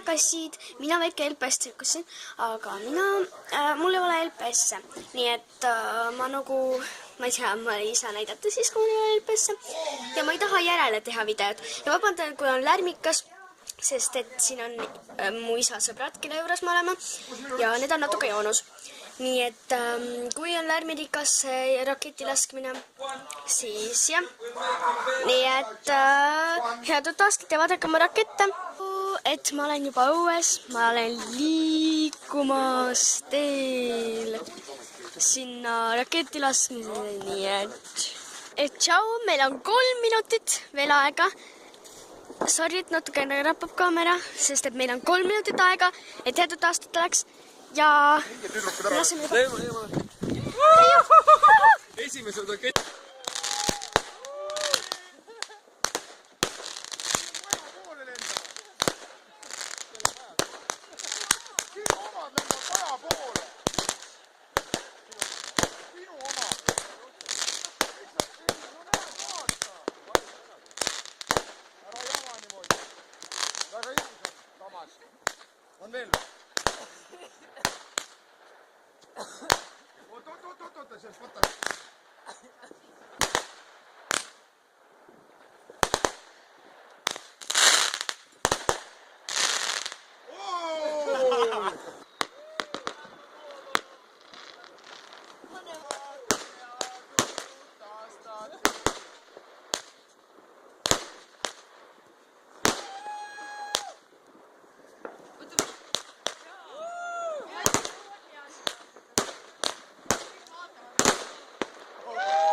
kassid, mina väike LPS tsirkusin, aga mul ei ole LPS-e, nii et ma nagu, ma ei tea, ma ei saa näidata siis, kui mul ei ole LPS-e ja ma ei taha järele teha videot ja vabandan, kui on lärmikas, sest et siin on mu isa sõbrad, kelle juures me oleme ja need on natuke joonus. Nii et kui on lärmirikas raketi laskmine, siis jah. Nii et head uut aastat ja vaadake oma rakette. Et ma olen juba õues, ma olen liikumas teel sinna raketi laskmisele, nii et tšau, meil on 3 minutit veel aega. Sorry, et natuke rapab kaamera, sest et meil on 3 minutit aega, et head uut aastat oleks ja laseme juba. Esimesed rakett. On veel? Oot, sellest võtta.